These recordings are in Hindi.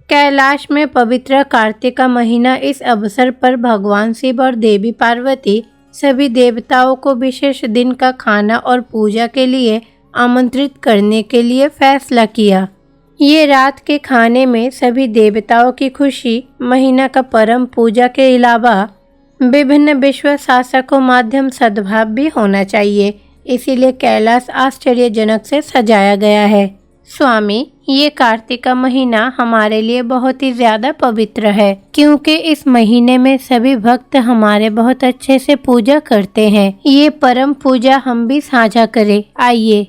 कैलाश में पवित्र कार्तिक का महीना, इस अवसर पर भगवान शिव और देवी पार्वती सभी देवताओं को विशेष दिन का खाना और पूजा के लिए आमंत्रित करने के लिए फैसला किया। ये रात के खाने में सभी देवताओं की खुशी, महीना का परम पूजा के अलावा विभिन्न विश्व शासकों माध्यम सद्भाव भी होना चाहिए। इसीलिए कैलाश आश्चर्यजनक से सजाया गया है। स्वामी, ये कार्तिक का महीना हमारे लिए बहुत ही ज्यादा पवित्र है, क्योंकि इस महीने में सभी भक्त हमारे बहुत अच्छे से पूजा करते हैं। ये परम पूजा हम भी साझा करें, आइए।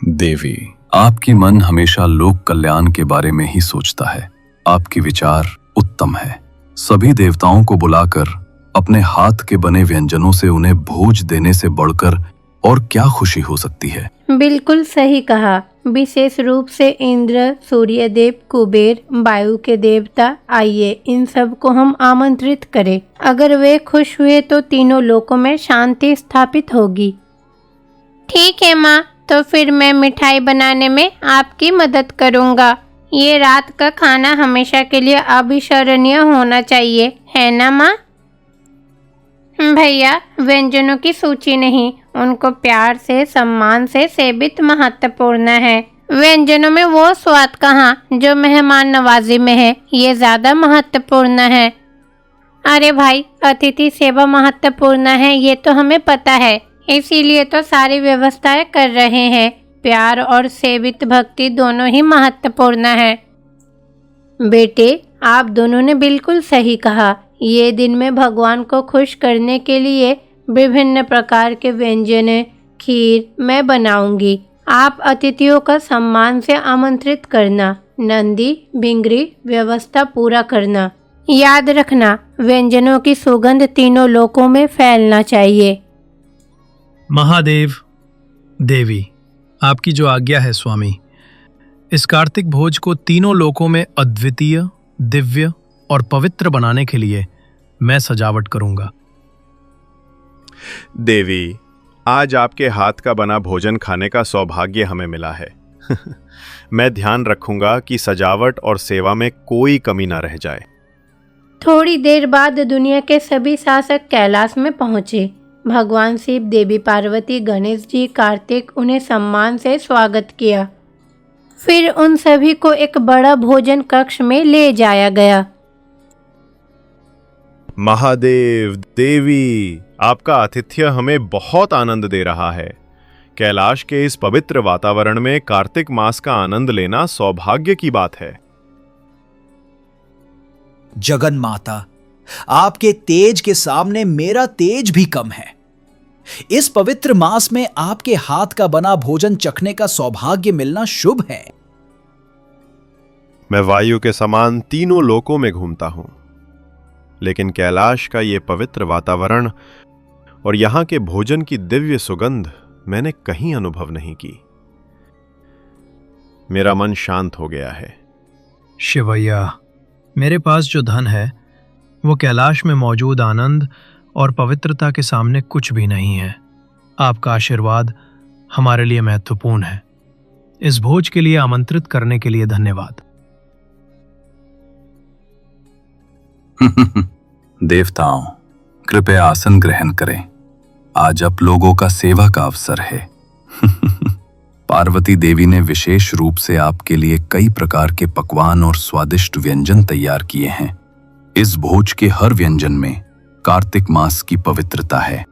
देवी, आपकी मन हमेशा लोक कल्याण के बारे में ही सोचता है। आपके विचार उत्तम है। सभी देवताओं को बुलाकर अपने हाथ के बने व्यंजनों से उन्हें भोज देने से बढ़कर और क्या खुशी हो सकती है। बिल्कुल सही कहा। विशेष रूप से इंद्र, सूर्यदेव, कुबेर, वायु के देवता, आइए इन सब को हम आमंत्रित करें। अगर वे खुश हुए तो तीनों लोकों में शांति स्थापित होगी। ठीक है माँ, तो फिर मैं मिठाई बनाने में आपकी मदद करूँगा। ये रात का खाना हमेशा के लिए अविस्मरणीय होना चाहिए, है ना माँ? भैया, व्यंजनों की सूची नहीं, उनको प्यार से, सम्मान से सेवित महत्वपूर्ण है। व्यंजनों में वो स्वाद कहाँ जो मेहमान नवाजी में है, ये ज्यादा महत्वपूर्ण है। अरे भाई, अतिथि सेवा महत्वपूर्ण है, ये तो हमें पता है, इसीलिए तो सारी व्यवस्थाएं कर रहे हैं। प्यार और सेवित भक्ति दोनों ही महत्वपूर्ण है। बेटे, आप दोनों ने बिल्कुल सही कहा। ये दिन में भगवान को खुश करने के लिए विभिन्न प्रकार के व्यंजन, खीर मैं बनाऊंगी। आप अतिथियों का सम्मान से आमंत्रित करना, नंदी, बिंगरी व्यवस्था पूरा करना। याद रखना, व्यंजनों की सुगंध तीनों लोकों में फैलना चाहिए। महादेव, देवी, आपकी जो आज्ञा है स्वामी। इस कार्तिक भोज को तीनों लोकों में अद्वितीय, दिव्य और पवित्र बनाने के लिए मैं सजावट करूंगा। देवी, आज आपके हाथ का बना भोजन खाने का सौभाग्य हमें मिला है। मैं ध्यान रखूंगा कि सजावट और सेवा में कोई कमी न रह जाए। थोड़ी देर बाद दुनिया के सभी शासक कैलाश में पहुंचे। भगवान शिव, देवी पार्वती, गणेश जी, कार्तिक उन्हें सम्मान से स्वागत किया। फिर उन सभी को एक बड़ा भोजन कक्ष में ले जाया गया। महादेव, देवी, आपका आतिथ्य हमें बहुत आनंद दे रहा है। कैलाश के इस पवित्र वातावरण में कार्तिक मास का आनंद लेना सौभाग्य की बात है। जगन माता, आपके तेज के सामने मेरा तेज भी कम है। इस पवित्र मास में आपके हाथ का बना भोजन चखने का सौभाग्य मिलना शुभ है। मैं वायु के समान तीनों लोकों में घूमता हूं, लेकिन कैलाश का ये पवित्र वातावरण और यहां के भोजन की दिव्य सुगंध मैंने कहीं अनुभव नहीं की। मेरा मन शांत हो गया है। शिवैया, मेरे पास जो धन है वो कैलाश में मौजूद आनंद और पवित्रता के सामने कुछ भी नहीं है। आपका आशीर्वाद हमारे लिए महत्वपूर्ण है। इस भोज के लिए आमंत्रित करने के लिए धन्यवाद। देवताओं, कृपया आसन ग्रहण करें। आज आप लोगों का सेवा का अवसर है। पार्वती देवी ने विशेष रूप से आपके लिए कई प्रकार के पकवान और स्वादिष्ट व्यंजन तैयार किए हैं। इस भोज के हर व्यंजन में कार्तिक मास की पवित्रता है।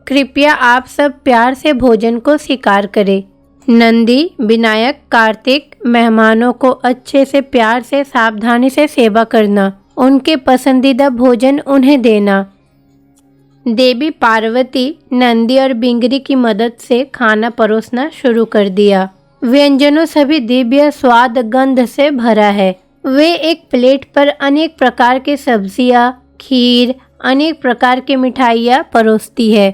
कृपया आप सब प्यार से भोजन को स्वीकार करें। नंदी, विनायक, कार्तिक, मेहमानों को अच्छे से, प्यार से, सावधानी से सेवा करना। उनके पसंदीदा भोजन उन्हें देना। देवी पार्वती नंदी और बिंगरी की मदद से खाना परोसना शुरू कर दिया। व्यंजनों सभी दिव्य स्वाद गंध से भरा है। वे एक प्लेट पर अनेक प्रकार के सब्जियां, खीर, अनेक प्रकार की मिठाइयाँ परोसती है।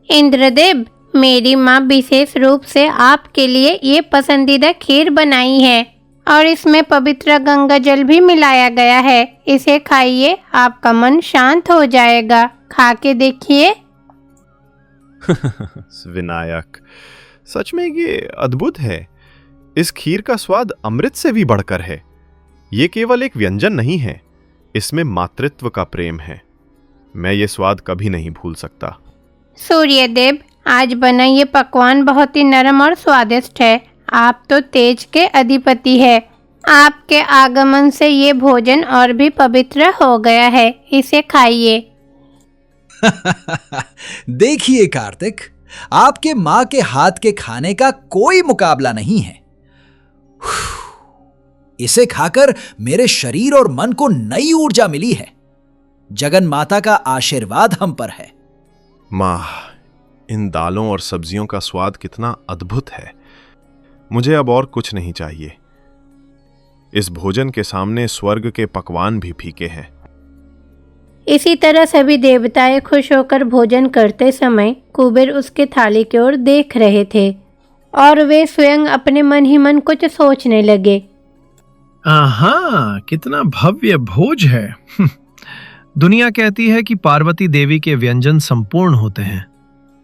इंद्रदेव, मेरी माँ विशेष रूप से आपके लिए ये पसंदीदा खीर बनाई है और इसमें पवित्र गंगा जल भी मिलाया गया है। इसे खाइए, आपका मन शांत हो जाएगा। खा के देखिए। विनायक, सच में ये अद्भुत है। इस खीर का स्वाद अमृत से भी बढ़कर है। ये केवल एक व्यंजन नहीं है, इसमें मातृत्व का प्रेम है। मैं ये स्वाद कभी नहीं भूल सकता। सूर्यदेव, आज बना ये पकवान बहुत ही नरम और स्वादिष्ट है। आप तो तेज के अधिपति है। आपके आगमन से ये भोजन और भी पवित्र हो गया है। इसे खाइए। देखिए कार्तिक, आपके मां के हाथ के खाने का कोई मुकाबला नहीं है। इसे खाकर मेरे शरीर और मन को नई ऊर्जा मिली है। जगन माता का आशीर्वाद हम पर है। मां, इन दालों और सब्जियों का स्वाद कितना अद्भुत है। मुझे अब और कुछ नहीं चाहिए। इस भोजन के सामने स्वर्ग के पकवान भी फीके हैं। इसी तरह सभी देवताएं खुश होकर भोजन करते समय कुबेर उसके थाली की ओर देख रहे थे और वे स्वयं अपने मन ही मन कुछ सोचने लगे। आहा, कितना भव्य भोज है। दुनिया कहती है कि पार्वती देवी के व्यंजन संपूर्ण होते हैं,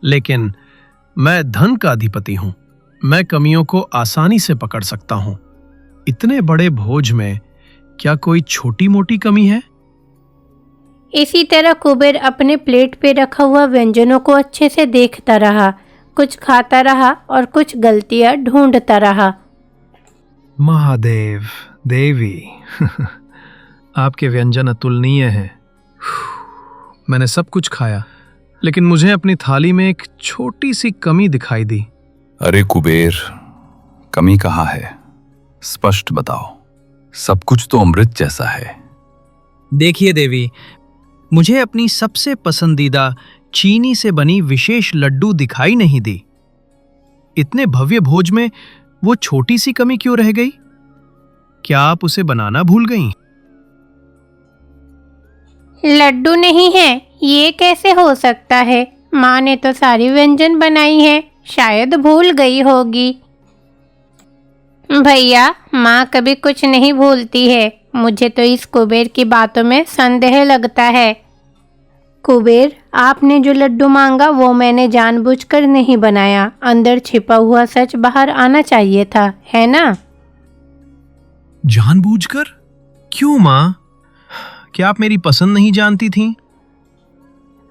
लेकिन मैं धन का अधिपति हूं। मैं कमियों को आसानी से पकड़ सकता हूं। इतने बड़े भोज में क्या कोई छोटी मोटी कमी है? इसी तरह कुबेर अपने प्लेट पे रखा हुआ व्यंजनों को अच्छे से देखता रहा, कुछ खाता रहा और कुछ गलतियां ढूंढता रहा। महादेव, देवी, आपके व्यंजन अतुलनीय हैं। मैंने सब कुछ खाया, लेकिन मुझे अपनी थाली में एक छोटी सी कमी दिखाई दी। अरे कुबेर, कमी कहाँ है? स्पष्ट बताओ। सब कुछ तो अमृत जैसा है। देखिए देवी, मुझे अपनी सबसे पसंदीदा चीनी से बनी विशेष लड्डू दिखाई नहीं दी। इतने भव्य भोज में वो छोटी सी कमी क्यों रह गई? क्या आप उसे बनाना भूल गईं? लड्डू नहीं है, ये कैसे हो सकता है? माँ ने तो सारी व्यंजन बनाई है, शायद भूल गई होगी। भैया, माँ कभी कुछ नहीं भूलती है। मुझे तो इस कुबेर की बातों में संदेह लगता है। कुबेर, आपने जो लड्डू मांगा वो मैंने जानबूझकर नहीं बनाया। अंदर छिपा हुआ सच बाहर आना चाहिए था, है ना? जानबूझकर? क्यों माँ? क्या आप मेरी पसंद नहीं जानती थीं?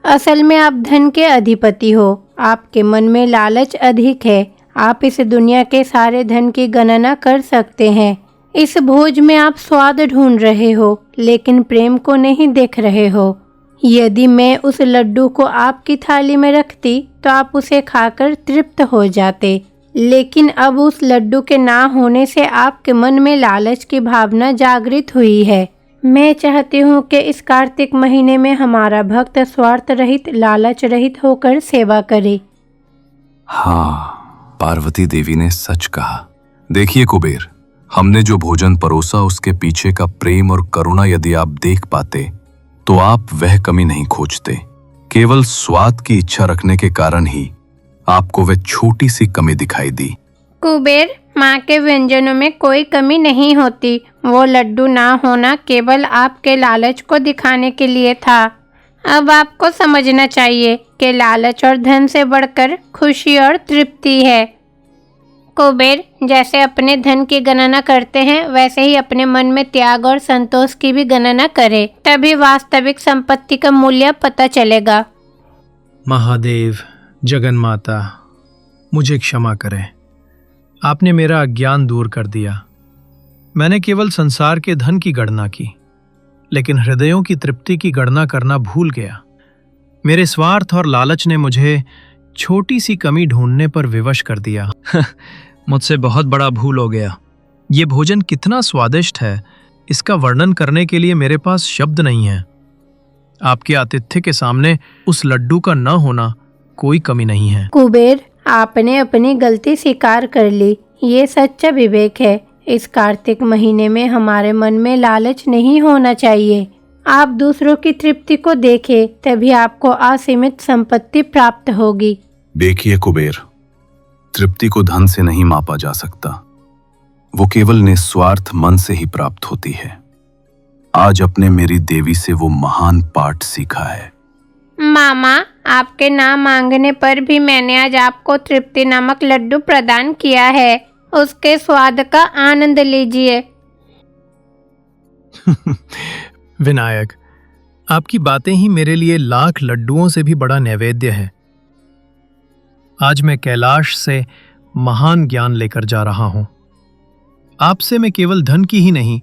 असल में आप धन के अधिपति हो। आपके मन में लालच अधिक है। आप इस दुनिया के सारे धन की गणना कर सकते हैं। इस भोज में आप स्वाद ढूंढ रहे हो, लेकिन प्रेम को नहीं देख रहे हो। यदि मैं उस लड्डू को आपकी थाली में रखती तो आप उसे खाकर तृप्त हो जाते, लेकिन अब उस लड्डू के ना होने से आपके मन में लालच की भावना जागृत हुई है। मैं चाहती हूँ कि इस कार्तिक महीने में हमारा भक्त स्वार्थ रहित, लालच रहित होकर सेवा करे। हाँ, पार्वती देवी ने सच कहा। देखिए कुबेर, हमने जो भोजन परोसा उसके पीछे का प्रेम और करुणा यदि आप देख पाते तो आप वह कमी नहीं खोजते। केवल स्वाद की इच्छा रखने के कारण ही आपको वह छोटी सी कमी दिखाई दी। कुबेर, माँ के व्यंजनों में कोई कमी नहीं होती। वो लड्डू ना होना केवल आपके लालच को दिखाने के लिए था। अब आपको समझना चाहिए कि लालच और धन से बढ़कर खुशी और तृप्ति है। कुबेर, जैसे अपने धन की गणना करते हैं वैसे ही अपने मन में त्याग और संतोष की भी गणना करें, तभी वास्तविक संपत्ति का मूल्य पता चलेगा। महादेव, जगन माता, मुझे क्षमा करें। आपने मेरा अज्ञान दूर कर दिया। मैंने केवल संसार के धन की गणना की, लेकिन हृदयों की तृप्ति की गणना करना भूल गया। मेरे स्वार्थ और लालच ने मुझे छोटी सी कमी ढूंढने पर विवश कर दिया। मुझसे बहुत बड़ा भूल हो गया। ये भोजन कितना स्वादिष्ट है, इसका वर्णन करने के लिए मेरे पास शब्द नहीं है। आपके आतिथ्य के सामने उस लड्डू का न होना कोई कमी नहीं है। कुबेर, आपने अपनी गलती स्वीकार कर ली। ये सच्चा विवेक है। इस कार्तिक महीने में हमारे मन में लालच नहीं होना चाहिए। आप दूसरों की तृप्ति को देखें, तभी आपको असीमित संपत्ति प्राप्त होगी। देखिए कुबेर, तृप्ति को धन से नहीं मापा जा सकता। वो केवल निस्वार्थ मन से ही प्राप्त होती है। आज अपने मेरी देवी से वो महान पाठ सीखा है। मामा, आपके नाम मांगने पर भी मैंने आज आपको तृप्ति नामक लड्डू प्रदान किया है। उसके स्वाद का आनंद लीजिए। विनायक, आपकी बातें ही मेरे लिए लाख लड्डुओं से भी बड़ा नैवेद्य है। आज मैं कैलाश से महान ज्ञान लेकर जा रहा हूं। आपसे मैं केवल धन की ही नहीं,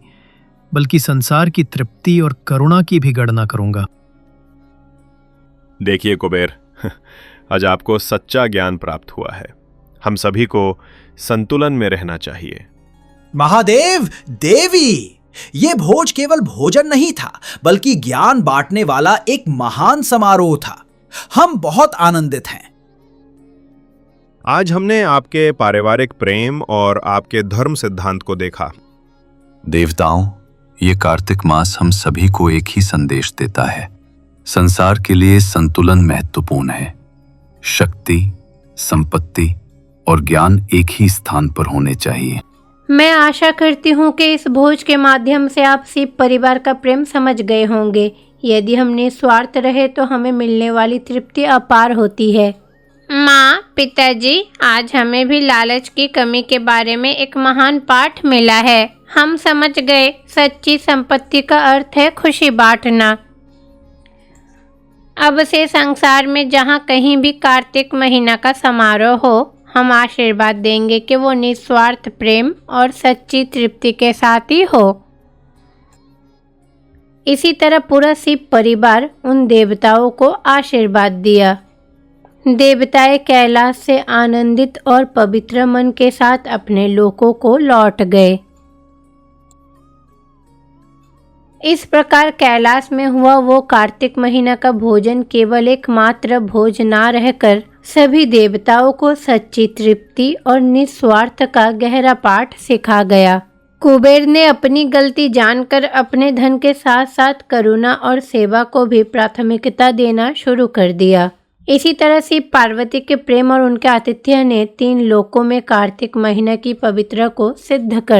बल्कि संसार की तृप्ति और करुणा की भी गणना करूंगा। देखिए कुबेर, आज आपको सच्चा ज्ञान प्राप्त हुआ है। हम सभी को संतुलन में रहना चाहिए। महादेव, देवी, ये भोज केवल भोजन नहीं था, बल्कि ज्ञान बांटने वाला एक महान समारोह था। हम बहुत आनंदित हैं। आज हमने आपके पारिवारिक प्रेम और आपके धर्म सिद्धांत को देखा। देवताओं, ये कार्तिक मास हम सभी को एक ही संदेश देता है। संसार के लिए संतुलन महत्वपूर्ण है। शक्ति, संपत्ति और ज्ञान एक ही स्थान पर होने चाहिए। मैं आशा करती हूँ कि इस भोज के माध्यम से आप शिव परिवार का प्रेम समझ गए होंगे। यदि हम निस्वार्थ रहे तो हमें मिलने वाली तृप्ति अपार होती है। माँ, पिताजी, आज हमें भी लालच की कमी के बारे में एक महान पाठ मिला है। हम समझ गए सच्ची संपत्ति का अर्थ है खुशी बांटना। अब से संसार में जहाँ कहीं भी कार्तिक महीना का समारोह हो, हम आशीर्वाद देंगे कि वो निस्वार्थ प्रेम और सच्ची तृप्ति के साथ ही हो। इसी तरह पूरा शिव परिवार उन देवताओं को आशीर्वाद दिया। देवताएं कैलाश से आनंदित और पवित्र मन के साथ अपने लोकों को लौट गए। इस प्रकार कैलाश में हुआ वो कार्तिक महीना का भोजन केवल एक मात्र भोज ना रहकर सभी देवताओं को सच्ची तृप्ति और निस्वार्थ का गहरा पाठ सिखा गया। कुबेर ने अपनी गलती जानकर अपने धन के साथ साथ करुणा और सेवा को भी प्राथमिकता देना शुरू कर दिया। इसी तरह शिव पार्वती के प्रेम और उनके आतिथ्य ने 3 लोकों में कार्तिक महीना की पवित्रता को सिद्ध कर